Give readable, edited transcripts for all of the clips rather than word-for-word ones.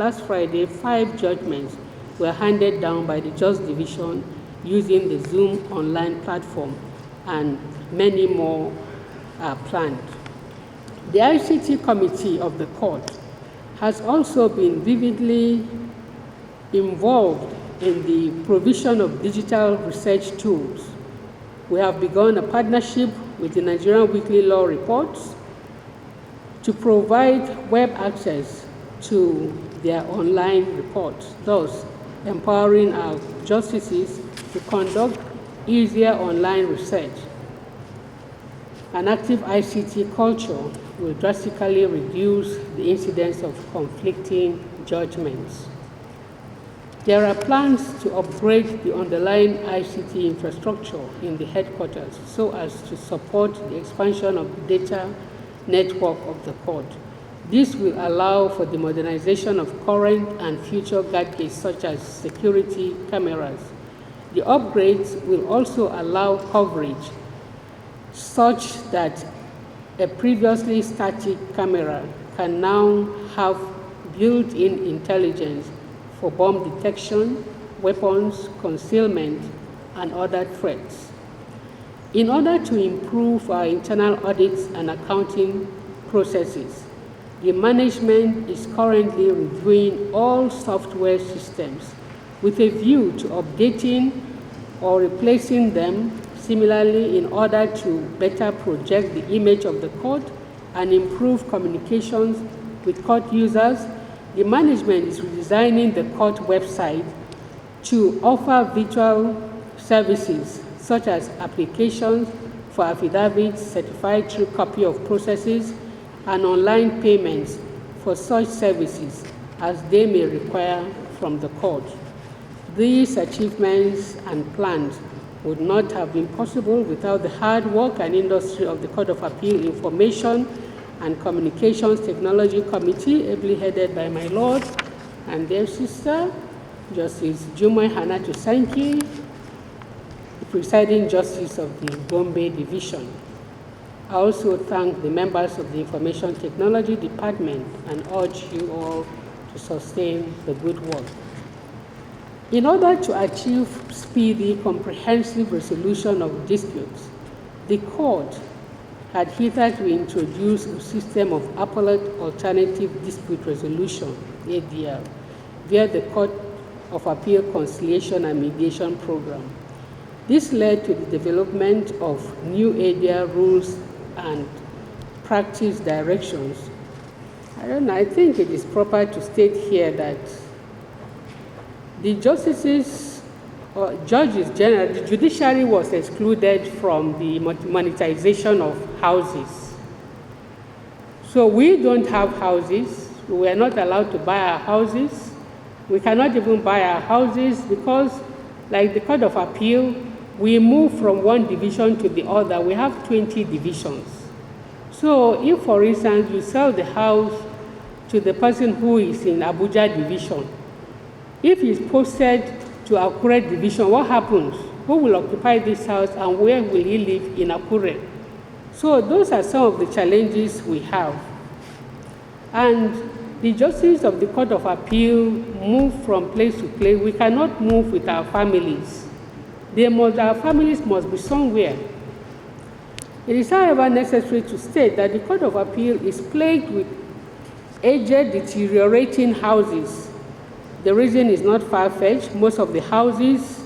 last Friday, 5 judgments were handed down by the Just Division using the Zoom online platform, and many more are planned. The ICT Committee of the Court has also been vividly involved in the provision of digital research tools. We have begun a partnership with the Nigerian Weekly Law Reports to provide web access to their online reports, thus empowering our justices to conduct easier online research. An active ICT culture will drastically reduce the incidence of conflicting judgments. There are plans to upgrade the underlying ICT infrastructure in the headquarters so as to support the expansion of the data network of the court. This will allow for the modernization of current and future gadgets such as security cameras. The upgrades will also allow coverage such that a previously static camera can now have built-in intelligence for bomb detection, weapons, concealment, and other threats. In order to improve our internal audits and accounting processes, the management is currently reviewing all software systems with a view to updating or replacing them. Similarly, in order to better project the image of the court and improve communications with court users, the management is redesigning the court website to offer virtual services such as applications for affidavits, certified true copy of processes, and online payments for such services as they may require from the court. These achievements and plans would not have been possible without the hard work and industry of the Court of Appeal Information and Communications Technology Committee, ably headed by my Lord and their sister, Justice Jumai Hanatu Sanki, the presiding justice of the Bombay Division. I also thank the members of the Information Technology Department and urge you all to sustain the good work. In order to achieve speedy, comprehensive resolution of disputes, the court had hitherto introduced a system of appellate alternative dispute resolution, ADR, via the Court of Appeal Conciliation and Mediation Program. This led to the development of new ADR rules and practice directions. I think it is proper to state here that the justices or judges general, the judiciary was excluded from the monetization of houses. So we don't have houses. We are not allowed to buy our houses. We cannot even buy our houses because, like the Court of Appeal, we move from one division to the other. We have 20 divisions. So if, for instance, you sell the house to the person who is in Abuja division, if he's posted to Akure division, what happens? Who will occupy this house and where will he live in Akure? So those are some of the challenges we have. And the justices of the Court of Appeal move from place to place. We cannot move with our families. Our families must be somewhere. It is, however, necessary to state that the Court of Appeal is plagued with aged, deteriorating houses. The reason is not far-fetched. Most of the houses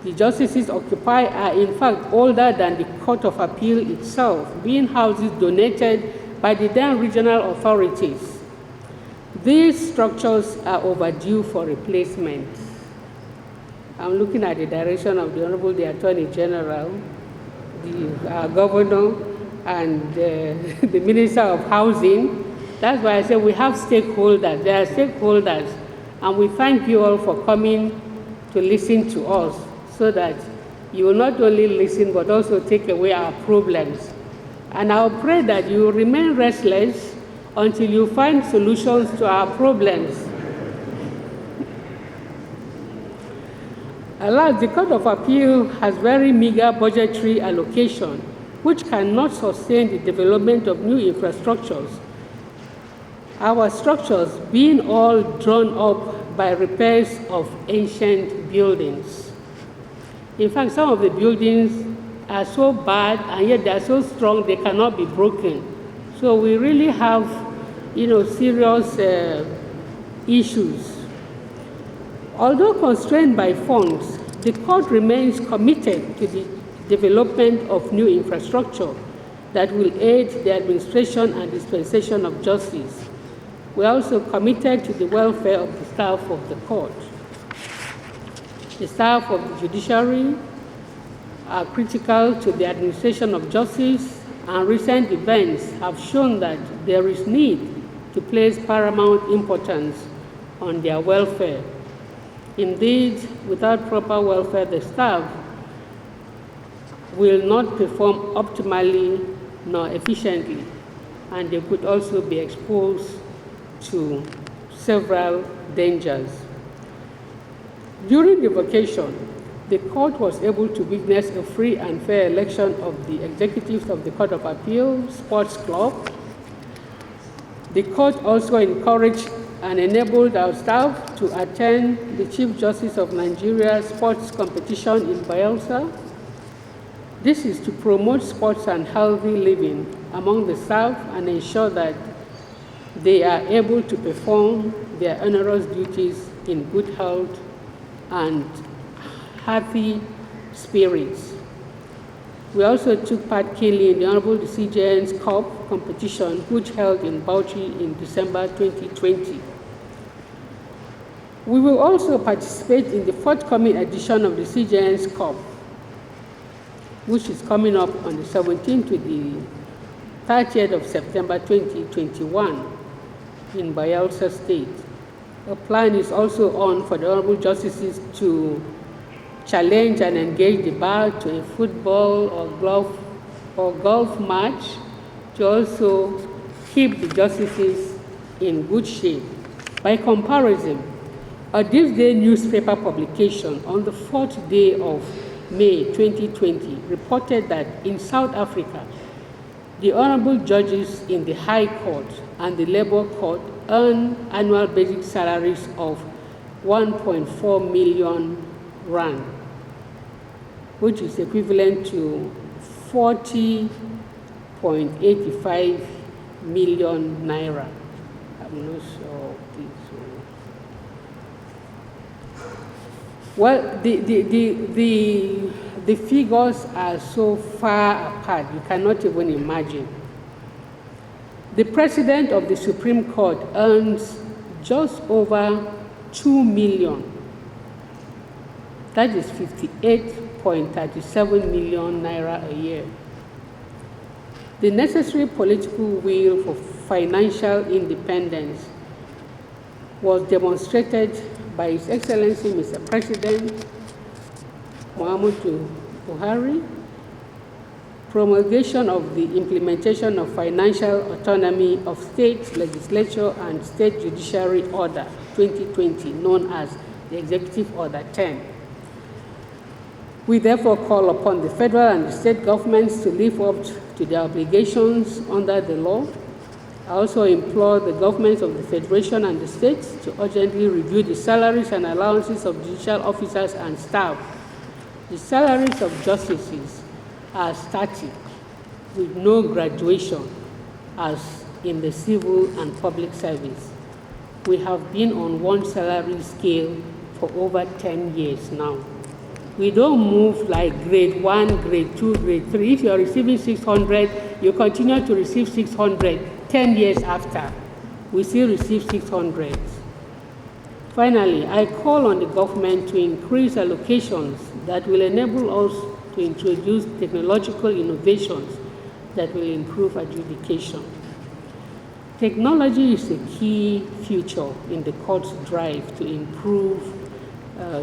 the justices occupy are in fact older than the Court of Appeal itself, being houses donated by the then regional authorities. These structures are overdue for replacement. I'm looking at the direction of the Honorable the Attorney General, the Governor, and the Minister of Housing. That's why I say we have stakeholders. There are stakeholders. And we thank you all for coming to listen to us so that you will not only listen but also take away our problems. And I'll pray that you will remain restless until you find solutions to our problems. Alas, the Court of Appeal has very meager budgetary allocation, which cannot sustain the development of new infrastructures our structures being all drawn up by repairs of ancient buildings. In fact, some of the buildings are so bad and yet they are so strong they cannot be broken. So we really have, serious issues. Although constrained by funds, the court remains committed to the development of new infrastructure that will aid the administration and dispensation of justice. We are also committed to the welfare of the staff of the court. The staff of the judiciary are critical to the administration of justice, and recent events have shown that there is need to place paramount importance on their welfare. Indeed, without proper welfare, the staff will not perform optimally nor efficiently, and they could also be exposed to several dangers. During the vacation, the court was able to witness a free and fair election of the executives of the Court of Appeal Sports Club. The court also encouraged and enabled our staff to attend the Chief Justice of Nigeria sports competition in Bayelsa. This is to promote sports and healthy living among the staff and ensure that they are able to perform their onerous duties in good health and happy spirits. We also took part keenly in the Honorable CJN's Cup competition, which held in Bauchi in December 2020. We will also participate in the forthcoming edition of the CJN's Cup, which is coming up on the 17th to the 30th of September 2021 in Bayelsa State. A plan is also on for the Honorable Justices to challenge and engage the bar to a football or golf match to also keep the justices in good shape. By comparison, a This Day newspaper publication on the 4th day of May 2020 reported that in South Africa, the honorable judges in the High Court and the Labour Court earn annual basic salaries of 1.4 million rand, which is equivalent to 40.85 million naira. I'm not sure of this. Well, the figures are so far apart, you cannot even imagine. The President of the Supreme Court earns just over 2 million. That is 58.37 million naira a year. The necessary political will for financial independence was demonstrated by His Excellency Mr. President Muhammadu Buhari. Promulgation of the implementation of financial autonomy of state legislature and state judiciary order 2020, known as the Executive Order 10. We therefore call upon the federal and the state governments to live up to their obligations under the law. I also implore the governments of the Federation and the states to urgently review the salaries and allowances of judicial officers and staff. The salaries of justices are static, with no graduation, as in the civil and public service. We have been on one salary scale for over 10 years now. We don't move like grade 1, grade 2, grade 3. If you're receiving 600, you continue to receive 600 10 years after. We still receive 600. Finally, I call on the government to increase allocations that will enable us to introduce technological innovations that will improve adjudication. Technology is a key feature in the court's drive to improve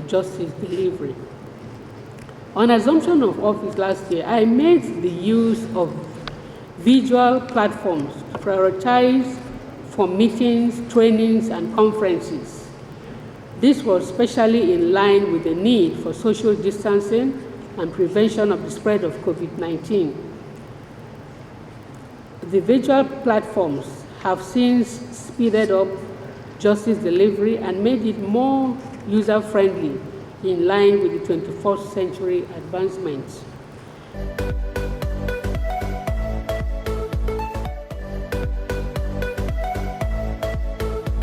justice delivery. On assumption of office last year, I made the use of visual platforms prioritized for meetings, trainings, and conferences. This was especially in line with the need for social distancing and prevention of the spread of COVID-19. The visual platforms have since speeded up justice delivery and made it more user-friendly in line with the 21st century advancements.